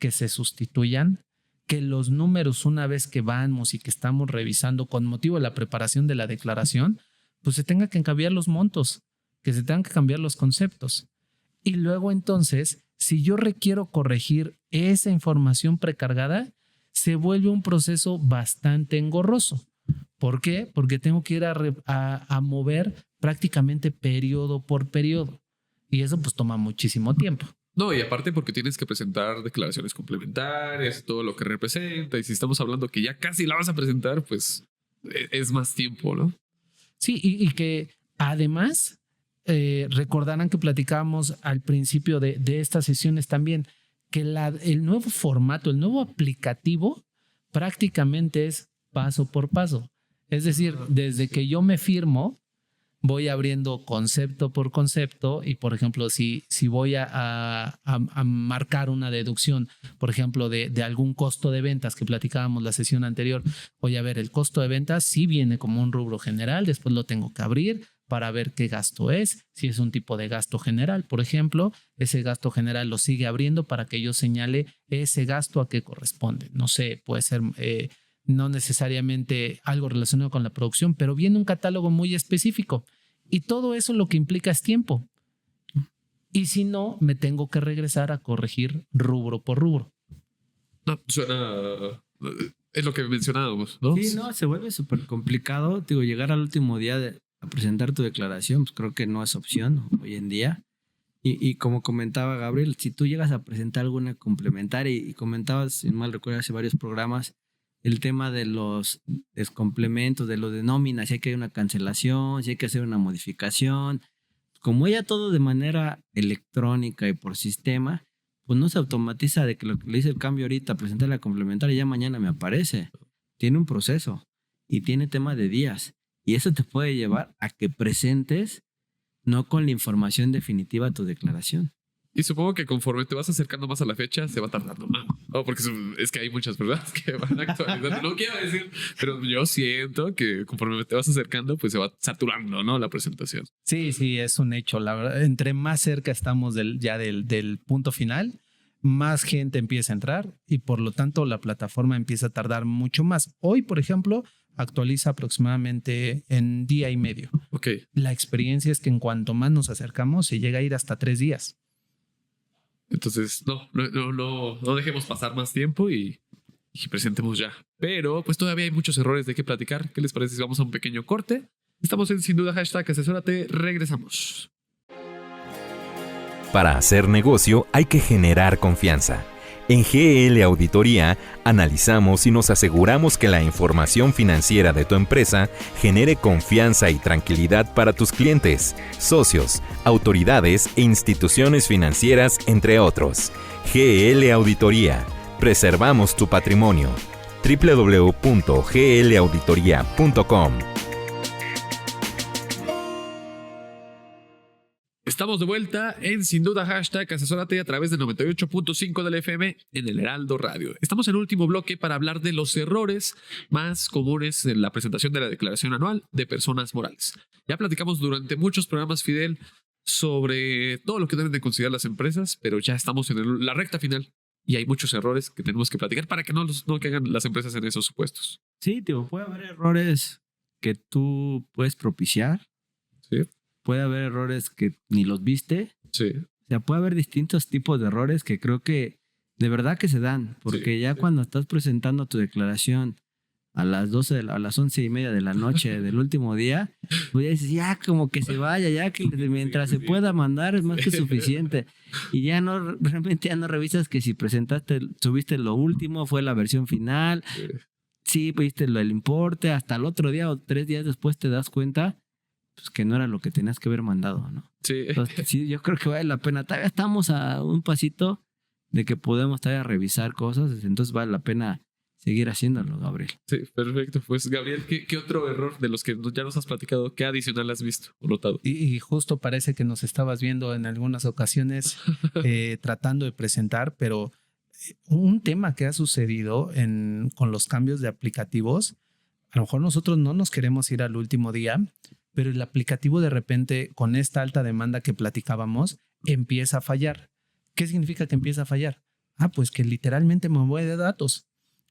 que se sustituyan, que los números, una vez que vamos y que estamos revisando con motivo de la preparación de la declaración, pues se tenga que cambiar los montos, que se tengan que cambiar los conceptos. Y luego entonces, si yo requiero corregir esa información precargada, se vuelve un proceso bastante engorroso. ¿Por qué? Porque tengo que ir a mover prácticamente periodo por periodo. Y eso pues toma muchísimo tiempo. No, y aparte porque tienes que presentar declaraciones complementarias, todo lo que representa. Y si estamos hablando que ya casi la vas a presentar, pues es más tiempo, ¿no? Sí, y que además recordarán que platicábamos al principio de estas sesiones también que el nuevo formato, el nuevo aplicativo prácticamente es paso por paso. Es decir, desde que yo me firmo, voy abriendo concepto por concepto y, por ejemplo, si voy a marcar una deducción, por ejemplo, de algún costo de ventas que platicábamos la sesión anterior, voy a ver el costo de ventas, sí viene como un rubro general, después lo tengo que abrir para ver qué gasto es, si es un tipo de gasto general, por ejemplo, ese gasto general lo sigue abriendo para que yo señale ese gasto a qué corresponde. No sé, puede ser no necesariamente algo relacionado con la producción, pero viene un catálogo muy específico y todo eso lo que implica es tiempo. Y si no, me tengo que regresar a corregir rubro por rubro. No, suena... Es lo que mencionábamos, ¿no? Sí, no, se vuelve súper complicado. Digo, llegar al último día a presentar tu declaración, pues creo que no es opción hoy en día. Y como comentaba Gabriel, si tú llegas a presentar alguna complementaria y comentabas, si no mal recuerdo, hace varios programas, el tema de los complementos, de lo de nómina, si hay que hacer una cancelación, si hay que hacer una modificación. Como ya todo de manera electrónica y por sistema, pues no se automatiza de que lo que le hice el cambio ahorita, presentar la complementaria, ya mañana me aparece. Tiene un proceso y tiene tema de días. Y eso te puede llevar a que presentes no con la información definitiva tu declaración. Y supongo que conforme te vas acercando más a la fecha, se va tardando más. Oh, porque es que hay muchas personas que van actualizando. No quiero decir, pero yo siento que conforme te vas acercando, pues se va saturando, ¿no? La presentación. Sí, es un hecho. La verdad, entre más cerca estamos del punto final, más gente empieza a entrar y por lo tanto la plataforma empieza a tardar mucho más. Hoy, por ejemplo, actualiza aproximadamente en día y medio. Ok. La experiencia es que en cuanto más nos acercamos, se llega a ir hasta 3 días. Entonces, no dejemos pasar más tiempo y presentemos ya. Pero pues todavía hay muchos errores de qué platicar. ¿Qué les parece si vamos a un pequeño corte? Estamos en Sin Duda #asesórate. Regresamos. Para hacer negocio hay que generar confianza. En GL Auditoría analizamos y nos aseguramos que la información financiera de tu empresa genere confianza y tranquilidad para tus clientes, socios, autoridades e instituciones financieras, entre otros. GL Auditoría. Preservamos tu patrimonio. www.glauditoria.com. Estamos de vuelta en Sin Duda #asesórate a través del 98.5 del FM en el Heraldo Radio. Estamos en el último bloque para hablar de los errores más comunes en la presentación de la declaración anual de personas morales. Ya platicamos durante muchos programas, Fidel, sobre todo lo que deben de considerar las empresas, pero ya estamos en la recta final y hay muchos errores que tenemos que platicar para que no caigan las empresas en esos supuestos. Sí, tío, puede haber errores que tú puedes propiciar. Sí. Puede haber errores que ni los viste. Sí. O sea, puede haber distintos tipos de errores que creo que de verdad que se dan. Porque ya cuando estás presentando tu declaración a las 11:30 de la noche del último día, pues ya dices, ya como que se vaya, ya que mientras se pueda mandar es más que suficiente. Y ya realmente ya no revisas que si subiste lo último, fue la versión final. Sí, viste el importe, hasta el otro día o 3 días después te das cuenta pues que no era lo que tenías que haber mandado, ¿no? Sí. Entonces, sí, yo creo que vale la pena. Todavía estamos a un pasito de que podemos todavía revisar cosas, entonces vale la pena seguir haciéndolo, Gabriel. Sí, perfecto. Pues, Gabriel, ¿qué otro error de los que ya nos has platicado, qué adicional has visto o notado? Y justo parece que nos estabas viendo en algunas ocasiones tratando de presentar, pero un tema que ha sucedido con los cambios de aplicativos, a lo mejor nosotros no nos queremos ir al último día, pero el aplicativo de repente, con esta alta demanda que platicábamos, empieza a fallar. ¿Qué significa que empieza a fallar? Pues que literalmente me voy de datos.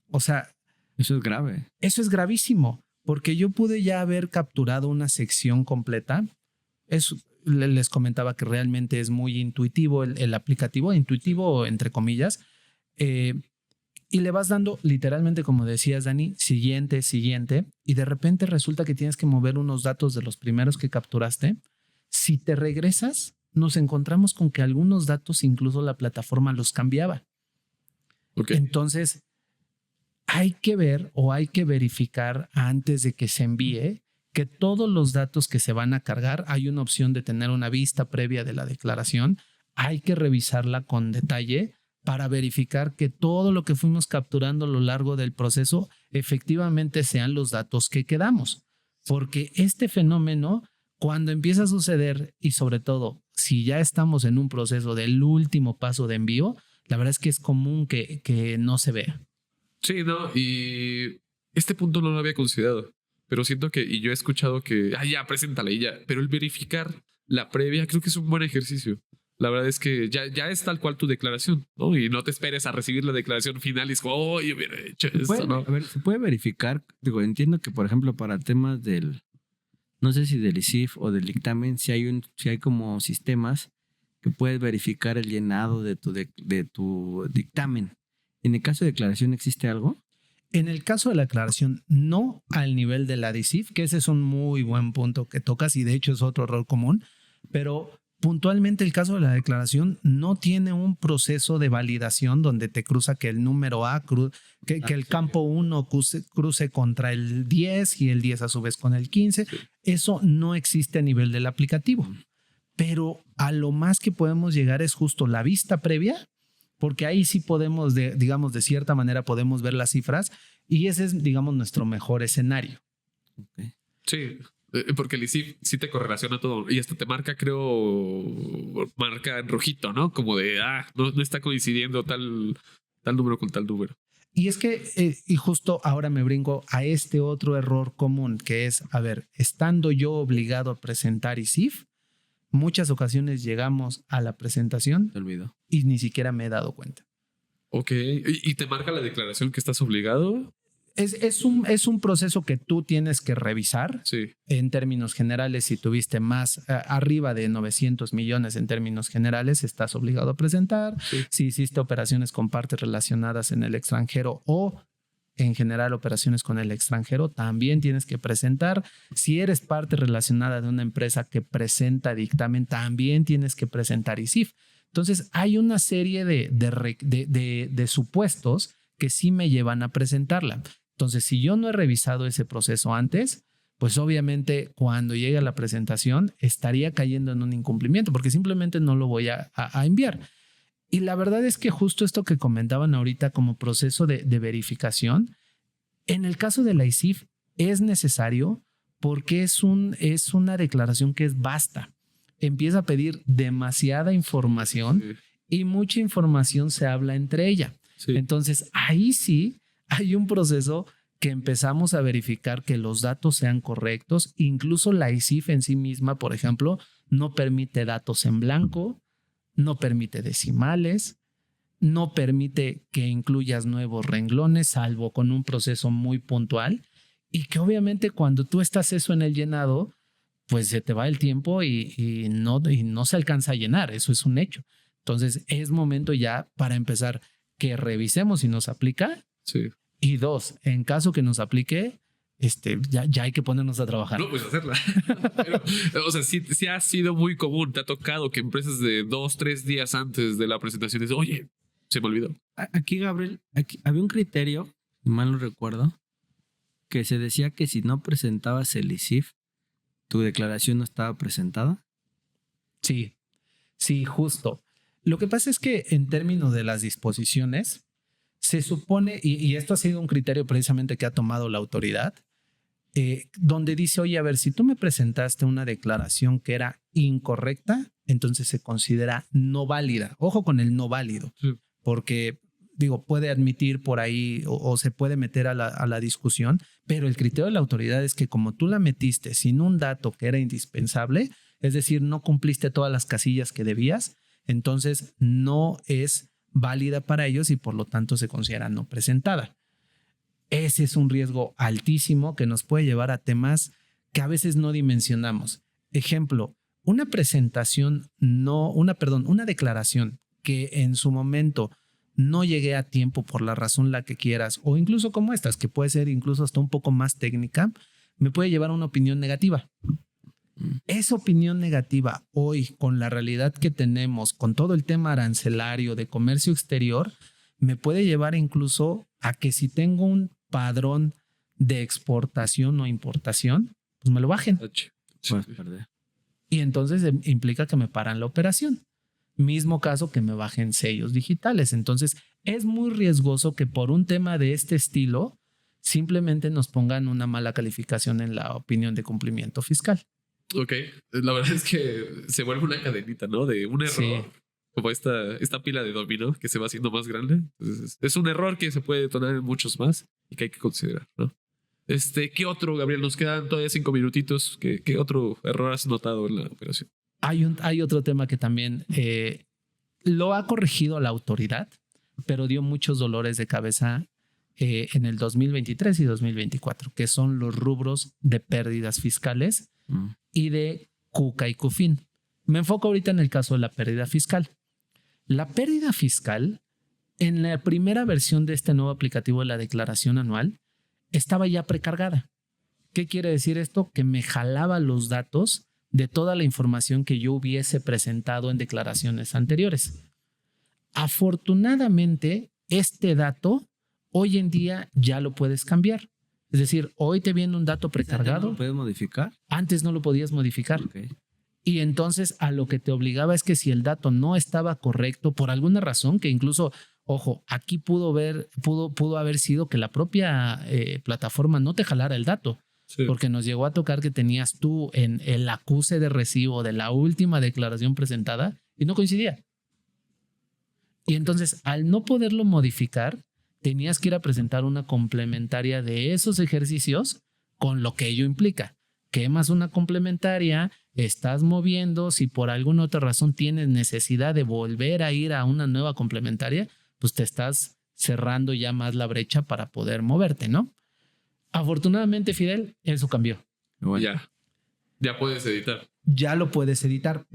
O sea... Eso es grave. Eso es gravísimo, porque yo pude ya haber capturado una sección completa. Les comentaba que realmente es muy intuitivo el aplicativo, intuitivo entre comillas, y le vas dando literalmente, como decías, Dani, siguiente, y de repente resulta que tienes que mover unos datos de los primeros que capturaste. Si te regresas, nos encontramos con que algunos datos incluso la plataforma los cambiaba. Okay. Entonces, hay que ver o hay que verificar antes de que se envíe que todos los datos que se van a cargar, hay una opción de tener una vista previa de la declaración, hay que revisarla con detalle para verificar que todo lo que fuimos capturando a lo largo del proceso efectivamente sean los datos que quedamos. Porque este fenómeno, cuando empieza a suceder y sobre todo si ya estamos en un proceso del último paso de envío, la verdad es que es común que no se vea. Sí, no, y este punto no lo había considerado, pero siento que, y yo he escuchado que, ya, preséntale y ya, pero el verificar la previa creo que es un buen ejercicio. La verdad es que ya es tal cual tu declaración, ¿no? Y no te esperes a recibir la declaración final y es como, oh, yo hubiera hecho esto, ¿no? A ver, se puede verificar. Digo, entiendo que, por ejemplo, para temas no sé si del ICIF o del dictamen, si hay como sistemas que puedes verificar el llenado de tu dictamen. ¿En el caso de declaración existe algo? En el caso de la declaración, no al nivel de la DICIF, que ese es un muy buen punto que tocas y de hecho es otro error común, pero puntualmente el caso de la declaración no tiene un proceso de validación donde te cruza que el número A, que el campo 1 cruce contra el 10 y el 10 a su vez con el 15. Sí. Eso no existe a nivel del aplicativo. Pero a lo más que podemos llegar es justo la vista previa porque ahí sí podemos, digamos, de cierta manera podemos ver las cifras y ese es, digamos, nuestro mejor escenario. Ok. Sí, porque el ICIF sí te correlaciona todo y hasta te marca, creo, marca en rojito, ¿no? Como de, no está coincidiendo tal número con tal número. Y es que, y justo ahora me brinco a este otro error común, que es, a ver, estando yo obligado a presentar ICIF, muchas ocasiones llegamos a la presentación Te olvidó. y ni siquiera me he dado cuenta. Ok, ¿y te marca la declaración que estás obligado? Es un proceso que tú tienes que revisar. Sí. En términos generales, si tuviste más arriba de 900 millones en términos generales, estás obligado a presentar. Sí. Si hiciste operaciones con partes relacionadas en el extranjero o en general operaciones con el extranjero, también tienes que presentar. Si eres parte relacionada de una empresa que presenta dictamen, también tienes que presentar ICIF. Entonces, hay una serie de supuestos que sí me llevan a presentarla. Entonces, si yo no he revisado ese proceso antes, pues obviamente cuando llegue a la presentación estaría cayendo en un incumplimiento porque simplemente no lo voy a enviar. Y la verdad es que justo esto que comentaban ahorita como proceso de verificación, en el caso de la ICIF es necesario porque es una declaración que es vasta. Empieza a pedir demasiada información y mucha información se habla entre ella. Sí. Entonces, ahí sí hay un proceso que empezamos a verificar que los datos sean correctos. Incluso la ICIF en sí misma, por ejemplo, no permite datos en blanco, no permite decimales, no permite que incluyas nuevos renglones, salvo con un proceso muy puntual. Y que obviamente cuando tú estás eso en el llenado, pues se te va el tiempo y no se alcanza a llenar. Eso es un hecho. Entonces, es momento ya para empezar que revisemos si nos aplica. Sí. Y dos, en caso que nos aplique, ya hay que ponernos a trabajar. No, pues hacerla. Pero, o sea, sí ha sido muy común. Te ha tocado que empresas de 2-3 días antes de la presentación dicen, oye, se me olvidó. Aquí, Gabriel, había un criterio, si mal no recuerdo, que se decía que si no presentabas el ICIF, tu declaración no estaba presentada. Sí, justo. Lo que pasa es que en términos de las disposiciones, se supone, y esto ha sido un criterio precisamente que ha tomado la autoridad, donde dice, oye, a ver, si tú me presentaste una declaración que era incorrecta, entonces se considera no válida. Ojo con el no válido, Sí. porque puede admitir por ahí o se puede meter a la discusión, pero el criterio de la autoridad es que como tú la metiste sin un dato que era indispensable, es decir, no cumpliste todas las casillas que debías, entonces no es válida para ellos y por lo tanto se considera no presentada. Ese es un riesgo altísimo que nos puede llevar a temas que a veces no dimensionamos. Ejemplo, una declaración que en su momento no llegué a tiempo por la razón la que quieras, o incluso como estas, que puede ser incluso hasta un poco más técnica, me puede llevar a una opinión negativa. Esa opinión negativa hoy, con la realidad que tenemos, con todo el tema arancelario de comercio exterior, me puede llevar incluso a que si tengo un padrón de exportación o importación, pues me lo bajen. Sí. Puedes perder. Y entonces implica que me paran la operación. Mismo caso que me bajen sellos digitales. Entonces es muy riesgoso que por un tema de este estilo simplemente nos pongan una mala calificación en la opinión de cumplimiento fiscal. Ok, la verdad es que se vuelve una cadenita, ¿no? De un error. Sí. Como esta pila de dominó que se va haciendo más grande. Entonces, es un error que se puede detonar en muchos más y que hay que considerar, ¿no? ¿Qué otro, Gabriel? Nos quedan todavía 5 minutitos. ¿Qué otro error has notado en la operación? Hay otro tema que también lo ha corregido la autoridad, pero dio muchos dolores de cabeza en el 2023 y 2024, que son los rubros de pérdidas fiscales y de CUCA y CUFIN. Me enfoco ahorita en el caso de la pérdida fiscal. La pérdida fiscal, en la primera versión de este nuevo aplicativo de la declaración anual, estaba ya precargada. ¿Qué quiere decir esto? Que me jalaba los datos de toda la información que yo hubiese presentado en declaraciones anteriores. Afortunadamente, este dato hoy en día ya lo puedes cambiar. Es decir, hoy te viene un dato precargado. ¿Lo puedes modificar? Antes no lo podías modificar. Ok. Y entonces a lo que te obligaba es que si el dato no estaba correcto por alguna razón, que incluso, ojo, aquí pudo haber sido que la propia plataforma no te jalara el dato, Sí. porque nos llegó a tocar que tenías tú en el acuse de recibo de la última declaración presentada y no coincidía. Y entonces, al no poderlo modificar, tenías que ir a presentar una complementaria de esos ejercicios con lo que ello implica. Quemas una complementaria, estás moviendo, si por alguna otra razón tienes necesidad de volver a ir a una nueva complementaria, pues te estás cerrando ya más la brecha para poder moverte, ¿no? Afortunadamente, Fidel, eso cambió. Bueno, Ya puedes editar. Ya lo puedes editar,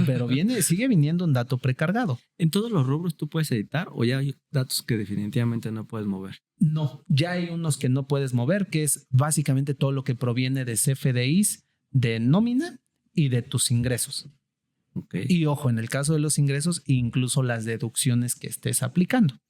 pero sigue viniendo un dato precargado. ¿en todos los rubros tú puedes editar o ya hay datos que definitivamente no puedes mover? No, ya hay unos que no puedes mover, que es básicamente todo lo que proviene de CFDIs, de nómina y de tus ingresos. Ok. Y ojo, en el caso de los ingresos, incluso las deducciones que estés aplicando.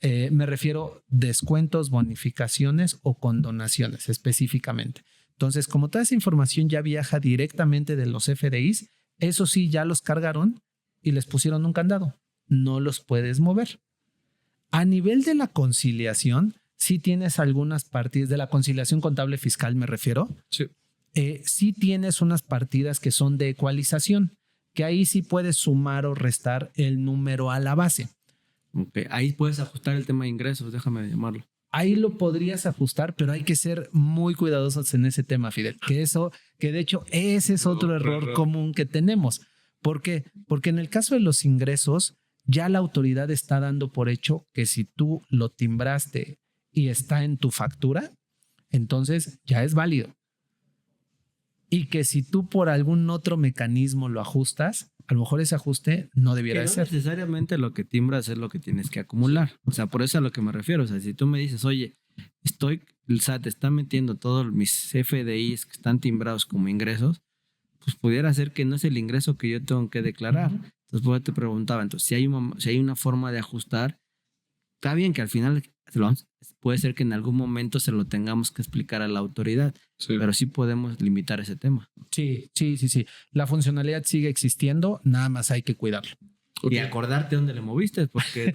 Me refiero descuentos, bonificaciones o condonaciones específicamente. Entonces, como toda esa información ya viaja directamente de los FDIs, eso sí ya los cargaron y les pusieron un candado. No los puedes mover. A nivel de la conciliación, sí tienes algunas partidas, de la conciliación contable fiscal me refiero. Sí. Sí tienes unas partidas que son de ecualización, que ahí sí puedes sumar o restar el número a la base. Ok, ahí puedes ajustar el tema de ingresos, déjame llamarlo. Ahí lo podrías ajustar, pero hay que ser muy cuidadosos en ese tema, Fidel. Que de hecho ese es otro error común que tenemos. ¿Por qué? Porque en el caso de los ingresos, ya la autoridad está dando por hecho que si tú lo timbraste y está en tu factura, entonces ya es válido. Y que si tú por algún otro mecanismo lo ajustas, a lo mejor ese ajuste no debiera Que de no ser. necesariamente lo que timbras es lo que tienes que acumular. O sea, por eso es a lo que me refiero. O sea, si tú me dices, oye, el SAT está metiendo todos mis FDIs que están timbrados como ingresos, pues pudiera ser que no es el ingreso que yo tengo que declarar. Entonces, pues yo te preguntaba, entonces, si hay una forma de ajustar, está bien que al final puede ser que en algún momento se lo tengamos que explicar a la autoridad, Sí. pero sí podemos limitar ese tema. Sí. La funcionalidad sigue existiendo, nada más hay que cuidarlo. Ok. Y acordarte dónde le moviste, porque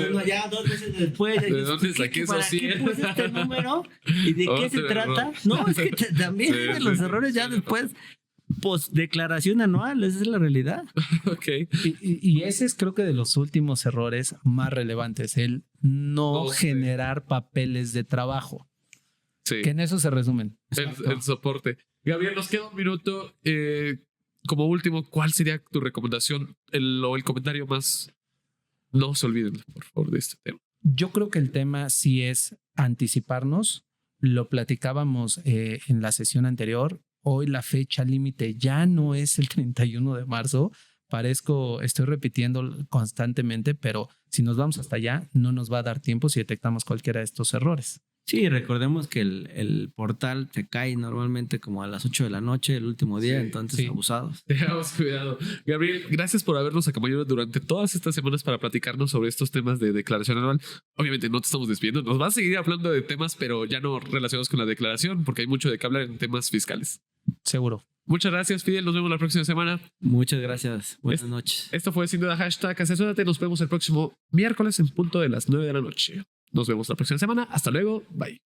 uno ya 2 meses después ya ¿De dices, dónde ¿qué- saqué ¿para esos qué 100? puse este número? ¿Y de qué se Otro trata? error. No, es que también Sí, de sí, los sí, errores ya sí. después, post declaración anual, esa es la realidad. Ok. Y ese es creo que de los últimos errores más relevantes, el no No sé. generar papeles de trabajo, Sí. que en eso se resumen. El soporte. Gabriel, nos queda un minuto. Como último, ¿cuál sería tu recomendación? El comentario más. No se olviden, por favor, de este tema. Yo creo que el tema sí es anticiparnos. Lo platicábamos en la sesión anterior. Hoy la fecha límite ya no es el 31 de marzo. Estoy repitiendo constantemente, pero si nos vamos hasta allá, no nos va a dar tiempo si detectamos cualquiera de estos errores. Sí, recordemos que el portal se cae normalmente como a las 8 de la noche, el último día, Sí, entonces sí. abusados. Tengamos cuidado. Gabriel, gracias por habernos acompañado durante todas estas semanas para platicarnos sobre estos temas de declaración anual. Obviamente no te estamos despidiendo, nos vas a seguir hablando de temas, pero ya no relacionados con la declaración, porque hay mucho de qué hablar en temas fiscales. Seguro. Muchas gracias, Fidel. Nos vemos la próxima semana. Muchas gracias. Buenas noches. Esto fue sin duda #asesórate. Nos vemos el próximo miércoles en punto de las 9 de la noche. Nos vemos la próxima semana. Hasta luego. Bye.